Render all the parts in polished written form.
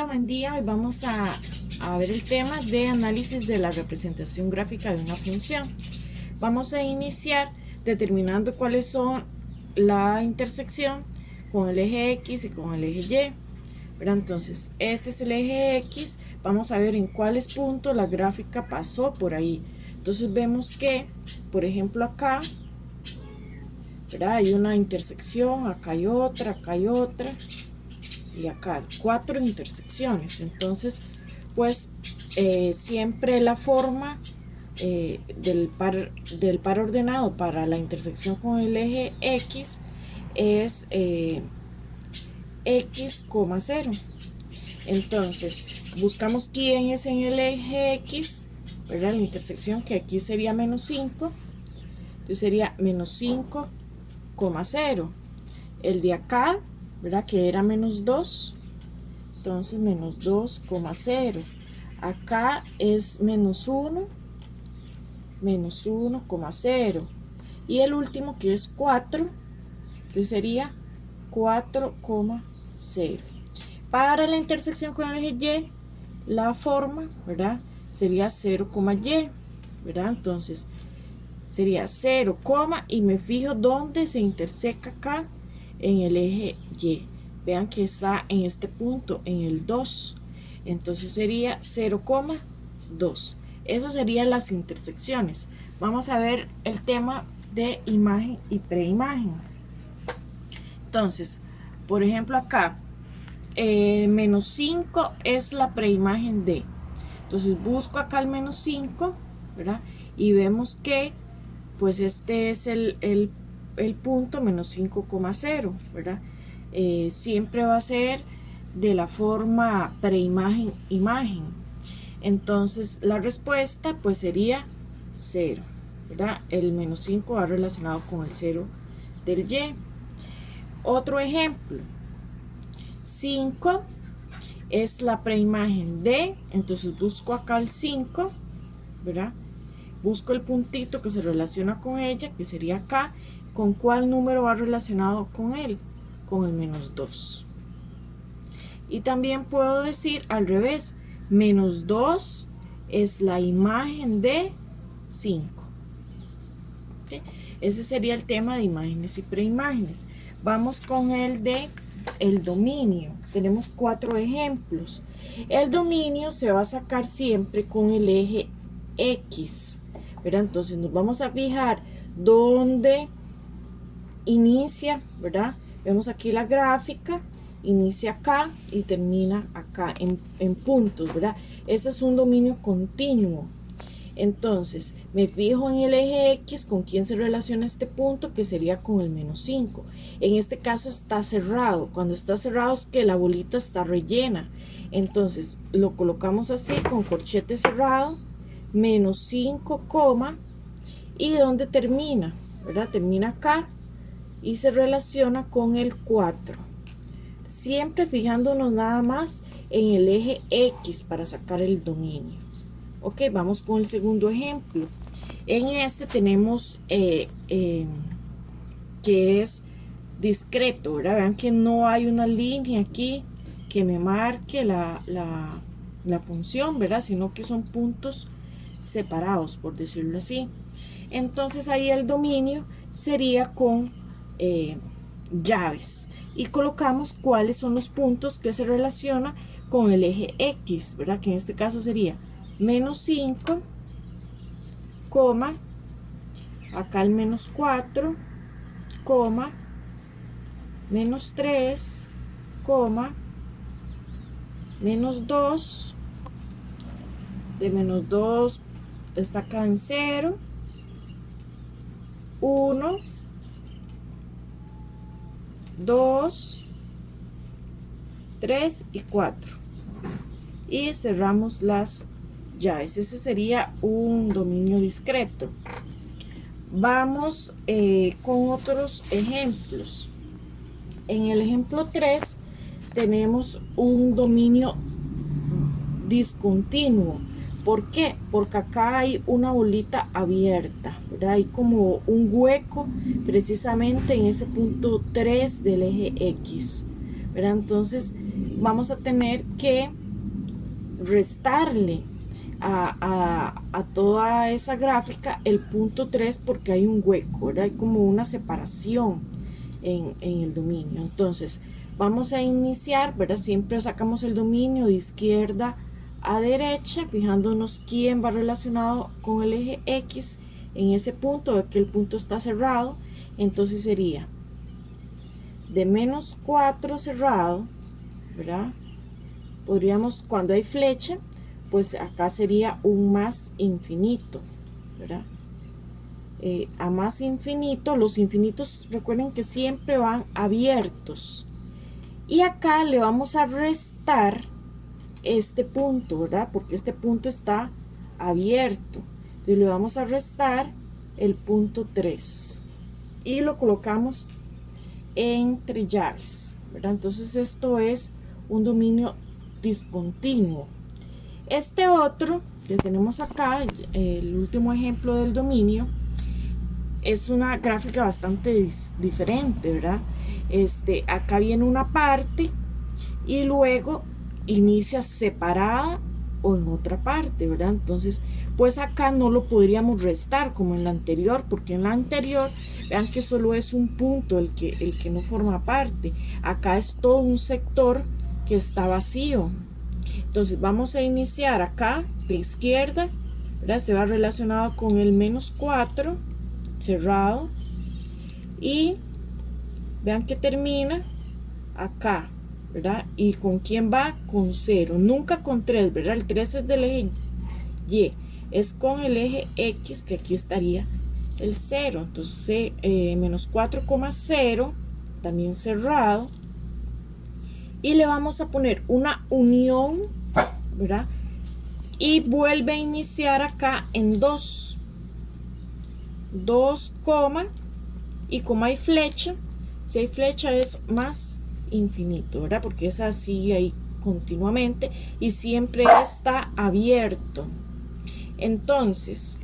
buen día. Hoy vamos a ver el tema de análisis de la representación gráfica de una función. Vamos a iniciar determinando cuáles son la intersección con el eje X y con el eje Y. Entonces, este es el eje X. Vamos a ver en cuáles puntos la gráfica pasó por ahí. Entonces vemos que, por ejemplo, acá, hay una intersección, acá hay otra, y acá 4 intersecciones. Entonces pues siempre la forma del par ordenado para la intersección con el eje X es X, 0. Entonces buscamos quién es en el eje X, ¿verdad? La intersección, que aquí sería menos 5, entonces sería menos 5, 0. El de acá, ¿verdad? Que era menos 2, entonces menos 2, 0. Acá es menos 1, 0. Y el último, que es 4, entonces sería 4, 0. Para la intersección con el eje Y, la forma, ¿verdad? Sería 0, y, ¿verdad? Entonces sería 0, y me fijo dónde se interseca acá en el eje Y. Vean que está en este punto, en el 2. Entonces sería 0, 2. Esas serían las intersecciones. Vamos a ver el tema de imagen y preimagen. Entonces, por ejemplo, acá menos 5 es la preimagen de. Entonces busco acá el menos 5, ¿verdad? Y vemos que pues este es el punto menos 5, 0, ¿verdad? Siempre va a ser de la forma preimagen-imagen. Entonces la respuesta pues sería 0, ¿verdad? El menos 5 va relacionado con el 0 del Y. Otro ejemplo, 5 es la preimagen de, entonces busco acá el 5, ¿verdad? Busco el puntito que se relaciona con ella, que sería acá. ¿Con cuál número va relacionado con él? Con el menos 2. Y también puedo decir al revés, menos 2 es la imagen de 5. ¿Okay? Ese sería el tema de imágenes y preimágenes. Vamos con el de el dominio. Tenemos 4 ejemplos. El dominio se va a sacar siempre con el eje X, ¿verdad? Entonces nos vamos a fijar dónde inicia, ¿verdad? Vemos aquí la gráfica, inicia acá y termina acá en puntos, ¿verdad? Este es un dominio continuo. Entonces me fijo en el eje X, con quién se relaciona este punto, que sería con el menos 5. En este caso está cerrado. Cuando está cerrado es que la bolita está rellena. Entonces lo colocamos así, con corchete cerrado, menos 5, y ¿dónde termina? ¿Verdad? Termina acá y se relaciona con el 4. Siempre fijándonos nada más en el eje X para sacar el dominio. Ok, vamos con el segundo ejemplo. En este tenemos que es discreto, ¿verdad? Vean que no hay una línea aquí que me marque la función, ¿verdad? Sino que son puntos separados, por decirlo así. Entonces ahí el dominio sería con llaves. Y colocamos cuáles son los puntos que se relacionan con el eje X, ¿verdad? Que en este caso sería menos 5, acá el menos 4, menos 3, menos 2, de menos 2 está acá en 0, 1, 2, 3 y 4. Y cerramos las llaves. Ese sería un dominio discreto. Vamos con otros ejemplos. En el ejemplo 3 tenemos un dominio discontinuo. ¿Por qué? Porque acá hay una bolita abierta, ¿verdad? Hay como un hueco precisamente en ese punto 3 del eje X, ¿verdad? Entonces vamos a tener que restarle a toda esa gráfica el punto 3 porque hay un hueco, ¿verdad? Hay como una separación en el dominio. Entonces vamos a iniciar, ¿verdad? Siempre sacamos el dominio de izquierda a derecha, fijándonos quién va relacionado con el eje X en ese punto, de que el punto está cerrado. Entonces sería de menos 4 cerrado, ¿verdad? Podríamos, cuando hay flecha, pues acá sería un más infinito, ¿verdad? A más infinito, los infinitos recuerden que siempre van abiertos. Y acá le vamos a restar este punto, ¿verdad? Porque este punto está abierto. Y le vamos a restar el punto 3. Y lo colocamos entre llaves, ¿verdad? Entonces esto es un dominio discontinuo. Este otro que tenemos acá, el último ejemplo del dominio, es una gráfica bastante diferente, ¿verdad? Acá viene una parte y luego inicia separada o en otra parte, ¿verdad? Entonces, pues acá no lo podríamos restar como en la anterior, porque en la anterior, vean que solo es un punto el que no forma parte. Acá es todo un sector que está vacío. Entonces vamos a iniciar acá de izquierda, ¿verdad? Se va relacionado con el menos 4 cerrado y vean que termina acá, ¿verdad? ¿Y con quién va? Con 0, nunca con 3, ¿verdad? El 3 es del eje Y, es con el eje X, que aquí estaría el 0. Entonces menos 4,0 también cerrado, y le vamos a poner una unión, ¿verdad? Y vuelve a iniciar acá en 2, y como hay flecha, si hay flecha es más infinito, ¿verdad? Porque es así ahí continuamente y siempre está abierto. Entonces,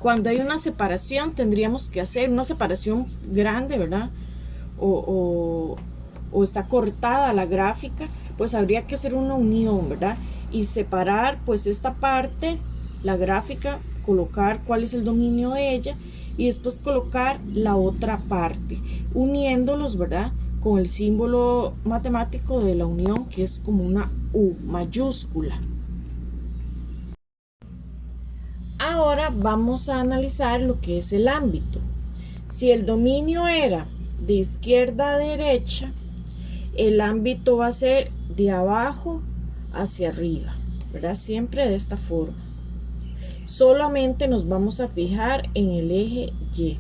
cuando hay una separación, tendríamos que hacer una separación grande, ¿verdad? O está cortada la gráfica, pues habría que hacer una unión, ¿verdad? Y separar pues esta parte, la gráfica, colocar cuál es el dominio de ella y después colocar la otra parte, uniéndolos, ¿verdad? Con el símbolo matemático de la unión, que es como una U mayúscula. Ahora vamos a analizar lo que es el ámbito. Si el dominio era de izquierda a derecha, el ámbito va a ser de abajo hacia arriba, ¿verdad? Siempre de esta forma. Solamente nos vamos a fijar en el eje Y.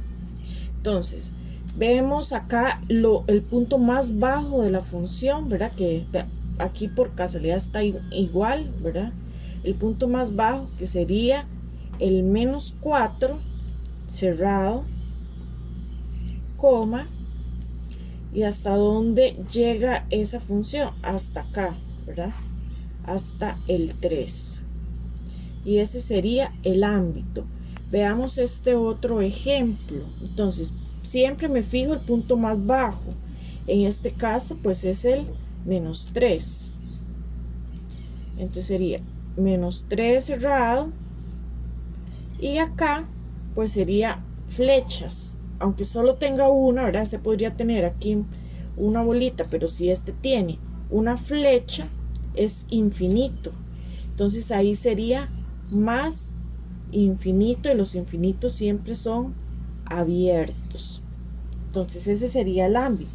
Entonces, vemos acá el punto más bajo de la función, ¿verdad? Que aquí por casualidad está igual, ¿verdad? El punto más bajo, que sería el menos 4 cerrado, coma, y hasta dónde llega esa función, hasta acá, ¿verdad? Hasta el 3, y ese sería el ámbito. Veamos este otro ejemplo. Entonces siempre me fijo el punto más bajo, en este caso pues es el menos 3, entonces sería menos 3 cerrado, y acá pues sería flechas, aunque solo tenga una, ¿verdad? Se podría tener aquí una bolita, pero si este tiene una flecha es infinito, entonces ahí sería más infinito, y los infinitos siempre son abiertos. Entonces ese sería el ámbito.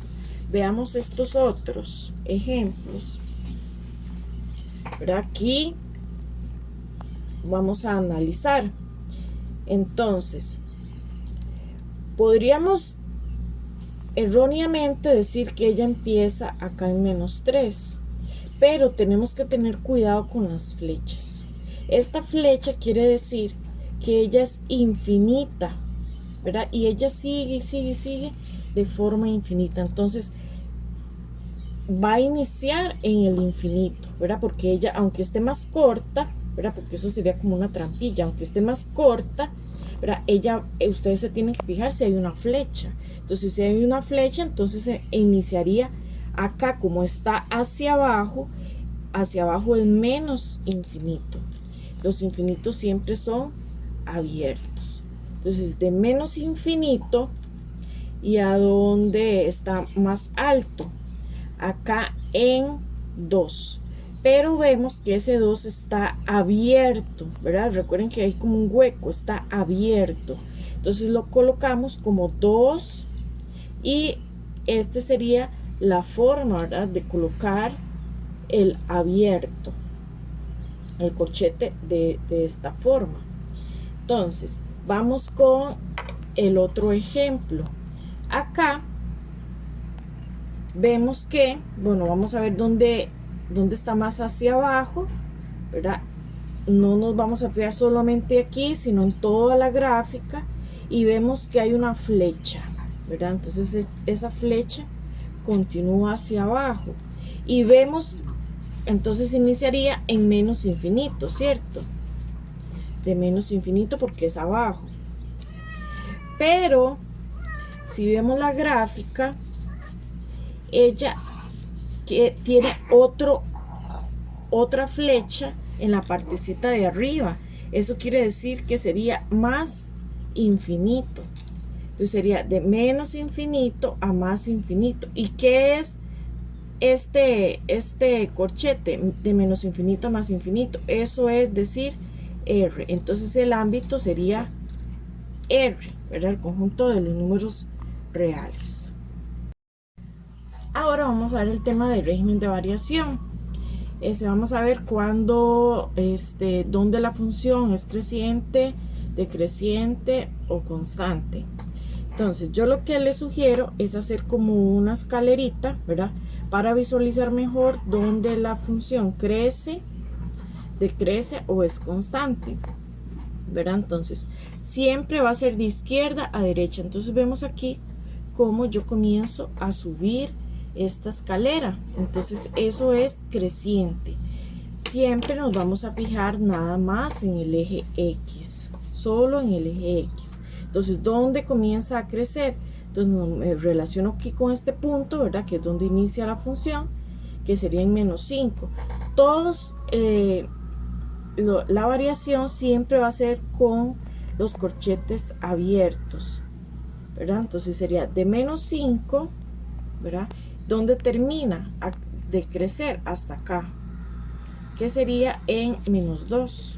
Veamos estos otros ejemplos, pero aquí vamos a analizar. Entonces podríamos erróneamente decir que ella empieza acá en menos 3, pero tenemos que tener cuidado con las flechas. Esta flecha quiere decir que ella es infinita, ¿verdad? Y ella sigue y sigue y sigue de forma infinita. Entonces va a iniciar en el infinito, ¿verdad? Porque ella, aunque esté más corta, ¿verdad? Porque eso sería como una trampilla, aunque esté más corta, ¿verdad? Ella, ustedes se tienen que fijar si hay una flecha. Entonces si hay una flecha, entonces se iniciaría Acá, como está hacia abajo es menos infinito. Los infinitos siempre son abiertos. Entonces, de menos infinito, ¿y a dónde está más alto? Acá en 2. Pero vemos que ese 2 está abierto, ¿verdad? Recuerden que hay como un hueco, está abierto. Entonces lo colocamos como 2 y este sería la forma, ¿verdad?, de colocar el abierto, el corchete de esta forma. Entonces, vamos con el otro ejemplo. Acá vemos que, bueno, vamos a ver dónde está más hacia abajo, ¿verdad? No nos vamos a fijar solamente aquí, sino en toda la gráfica, y vemos que hay una flecha, ¿verdad? Entonces esa flecha continúa hacia abajo y vemos, entonces iniciaría en menos infinito, ¿cierto? De menos infinito porque es abajo. Pero si vemos la gráfica, ella que tiene otra flecha en la partecita de arriba. Eso quiere decir que sería más infinito. Entonces sería de menos infinito a más infinito. ¿Y qué es este corchete? De menos infinito a más infinito. Eso es decir, R. Entonces el ámbito sería R, ¿verdad? El conjunto de los números reales. Ahora vamos a ver el tema del régimen de variación. Vamos a ver dónde la función es creciente, decreciente o constante. Entonces yo lo que les sugiero es hacer como una escalerita, ¿verdad?, para visualizar mejor dónde la función crece, decrece o es constante, ¿verdad? Entonces siempre va a ser de izquierda a derecha. Entonces vemos aquí cómo yo comienzo a subir esta escalera. Entonces eso es creciente. Siempre nos vamos a fijar nada más en el eje X, solo en el eje X. Entonces, ¿dónde comienza a crecer? Entonces me relaciono aquí con este punto, ¿verdad?, que es donde inicia la función, que sería en menos 5. Todos la variación siempre va a ser con los corchetes abiertos, ¿verdad? Entonces sería de menos 5, ¿verdad?, donde termina de crecer hasta acá, que sería en menos 2,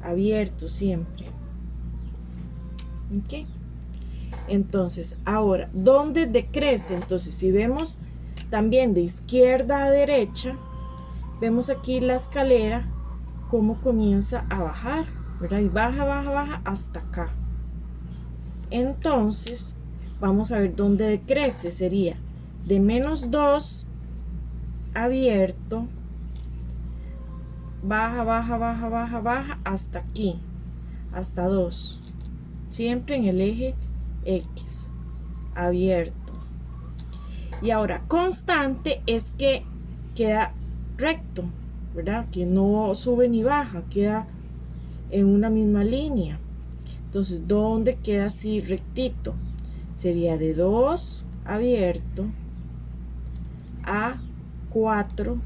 abierto siempre. ¿Ok? Entonces, ahora, ¿dónde decrece? Entonces, si vemos también de izquierda a derecha, vemos aquí la escalera, cómo comienza a bajar, ¿verdad? Y baja, baja, baja hasta acá. Entonces, vamos a ver dónde decrece. Sería de menos 2, abierto, baja, baja, baja, baja, baja hasta aquí, hasta 2, siempre en el eje X, abierto. Y ahora constante es que queda recto, ¿verdad?, que no sube ni baja, queda en una misma línea. Entonces, ¿dónde queda así rectito? Sería de 2, abierto, a 4,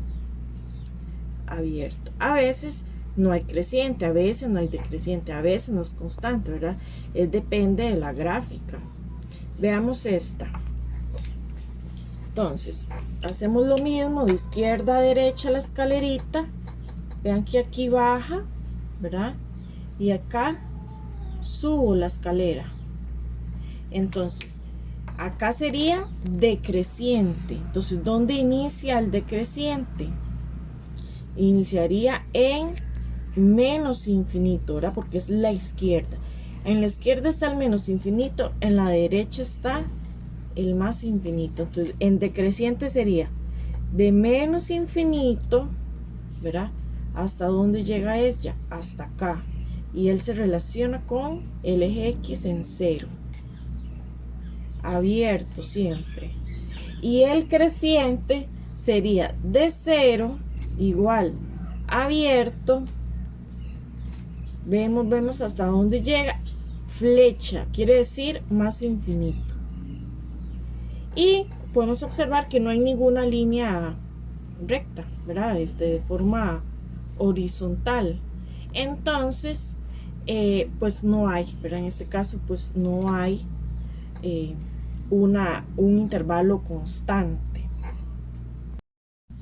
abierto. A veces no hay creciente, a veces no hay decreciente, a veces no es constante, ¿verdad? Depende de la gráfica. Veamos esta. Entonces, hacemos lo mismo, de izquierda a derecha la escalerita. Vean que aquí baja, ¿verdad? Y acá subo la escalera. Entonces, acá sería decreciente. Entonces, ¿dónde inicia el decreciente? Iniciaría en menos infinito, ¿verdad?, porque es la izquierda. En la izquierda está el menos infinito, en la derecha está el más infinito. Entonces, en decreciente sería de menos infinito, ¿verdad?, hasta dónde llega ella, hasta acá. Y él se relaciona con el eje X en 0, abierto siempre. Y el creciente sería de 0, igual, abierto, vemos hasta dónde llega, flecha, quiere decir más infinito. Y podemos observar que no hay ninguna línea recta, ¿verdad? De forma horizontal. Entonces, pues no hay, ¿verdad? En este caso, pues no hay un intervalo constante.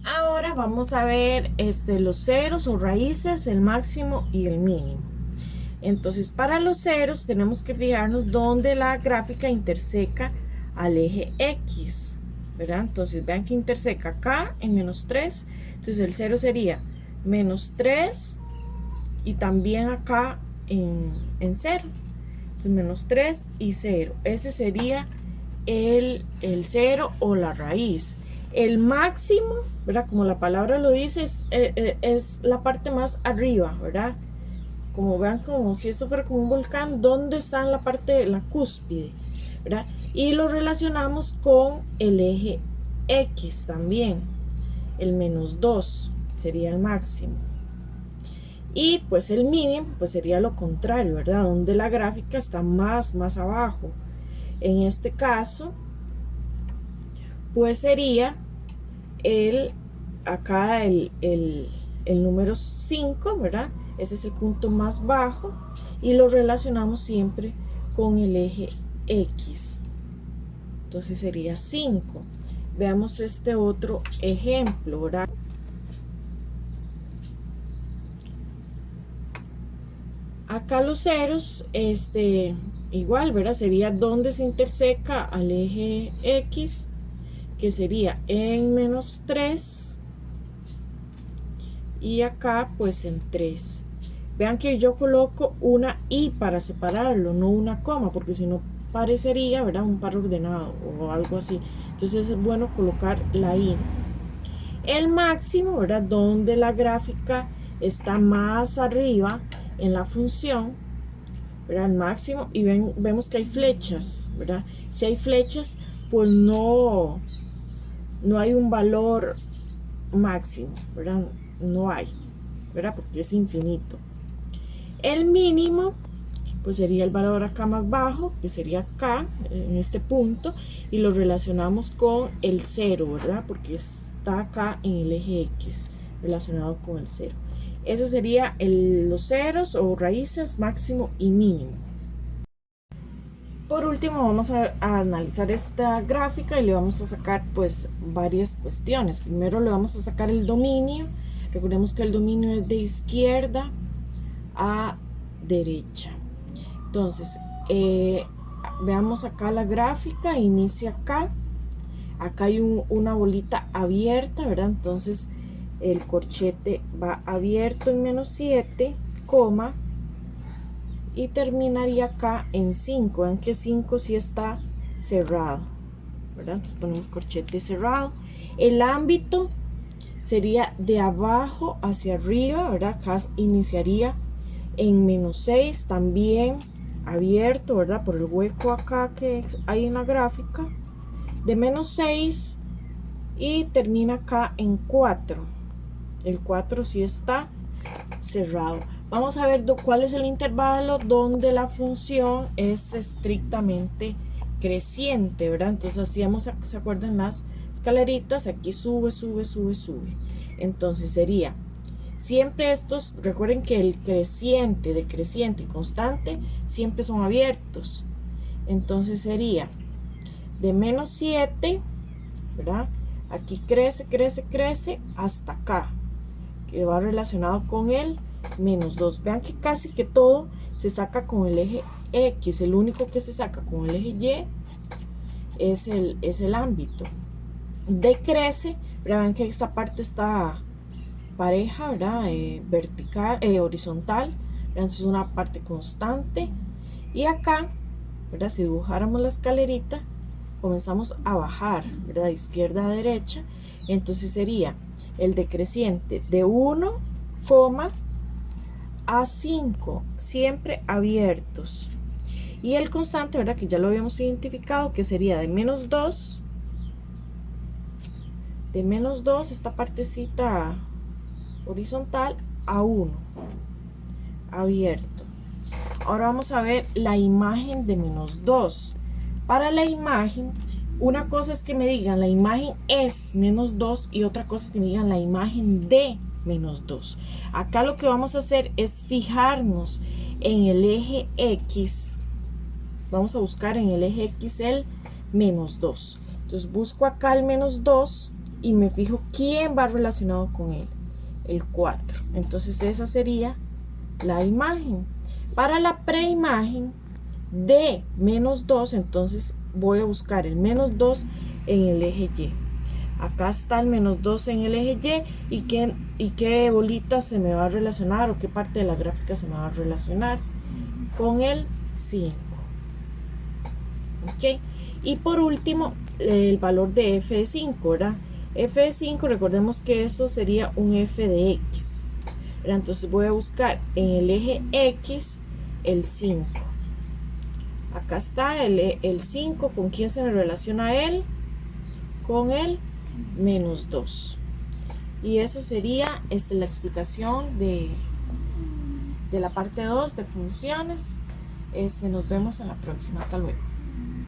Ahora vamos a ver los ceros o raíces, el máximo y el mínimo. Entonces, para los ceros tenemos que fijarnos dónde la gráfica interseca al eje X, ¿verdad? Entonces, vean que interseca acá en -3. Entonces, el cero sería -3 y también acá en 0. Entonces, -3 y 0. Ese sería el 0 o la raíz. El máximo, ¿verdad? Como la palabra lo dice, es la parte más arriba, ¿verdad? Como vean, como si esto fuera como un volcán, ¿dónde está en la parte de la cúspide? ¿Verdad? Y lo relacionamos con el eje X también. El -2 sería el máximo. Y pues el mínimo pues sería lo contrario, ¿verdad? Donde la gráfica está más abajo. En este caso, pues sería acá el número 5, ¿verdad? Ese es el punto más bajo y lo relacionamos siempre con el eje X. Entonces sería 5. Veamos este otro ejemplo, ¿verdad? Acá los ceros, igual, ¿verdad? Sería donde se interseca al eje X, que sería en -3 y acá pues en 3. Vean que yo coloco una i para separarlo, no una coma, porque si no parecería, ¿verdad?, un par ordenado o algo así. Entonces es bueno colocar la i. El máximo, ¿verdad?, donde la gráfica está más arriba en la función, ¿verdad?, el máximo, y vemos que hay flechas, ¿verdad? Si hay flechas, pues no hay un valor máximo, ¿verdad? No hay, ¿verdad? Porque es infinito. El mínimo pues sería el valor acá más bajo, que sería acá, en este punto, y lo relacionamos con el 0, ¿verdad? Porque está acá en el eje X, relacionado con el 0. Eso sería los ceros o raíces máximo y mínimo. Por último, vamos a analizar esta gráfica y le vamos a sacar pues varias cuestiones. Primero le vamos a sacar el dominio. Recordemos que el dominio es de izquierda a derecha. Entonces, veamos acá la gráfica, inicia acá. Acá hay una bolita abierta, ¿verdad? Entonces, el corchete va abierto en -7, coma, y terminaría acá en 5. Vean que 5 sí está cerrado, ¿verdad? Entonces ponemos corchete cerrado. El ámbito sería de abajo hacia arriba, ¿verdad? Acá iniciaría en -6, también abierto, ¿verdad? Por el hueco acá que hay en la gráfica, de -6, y termina acá en 4. El 4 sí está cerrado. Vamos a ver cuál es el intervalo donde la función es estrictamente creciente, ¿verdad? Entonces hacíamos, ¿se acuerdan las escaleritas? Aquí sube, sube, sube, sube. Entonces sería siempre estos, recuerden que el creciente, decreciente y constante siempre son abiertos. Entonces sería de -7, ¿verdad? Aquí crece, crece, crece hasta acá, que va relacionado con el -2. Vean que casi que todo se saca con el eje X. El único que se saca con el eje Y es el ámbito. Decrece, pero vean que esta parte está pareja, ¿verdad? Vertical, horizontal, ¿verdad? Entonces es una parte constante. Y acá, ¿verdad?, si dibujáramos la escalerita, comenzamos a bajar, ¿verdad?, de izquierda a derecha. Entonces sería el decreciente de 1, a 5, siempre abiertos. Y el constante, ¿verdad?, que ya lo habíamos identificado, que sería de -2, esta partecita horizontal, a 1, abierto. Ahora vamos a ver la imagen de -2. Para la imagen, una cosa es que me digan la imagen es menos 2 y otra cosa es que me digan la imagen de menos 2. Acá lo que vamos a hacer es fijarnos en el eje X. Vamos a buscar en el eje X el menos 2. Entonces busco acá el menos 2 y me fijo quién va relacionado con él. El 4. Entonces esa sería la imagen. Para la preimagen de menos 2, entonces voy a buscar el menos 2 en el eje Y. Acá está el menos 2 en el eje Y y qué bolita se me va a relacionar o qué parte de la gráfica se me va a relacionar con el 5. ¿Ok? Y por último, el valor de f de 5, ¿verdad? F de 5, recordemos que esto sería un f de x. ¿Verdad? Entonces voy a buscar en el eje X el 5. Acá está el 5, ¿con quién se me relaciona él? Con el menos 2. Y esa sería la explicación de la parte 2 de funciones. Nos vemos en la próxima. Hasta luego.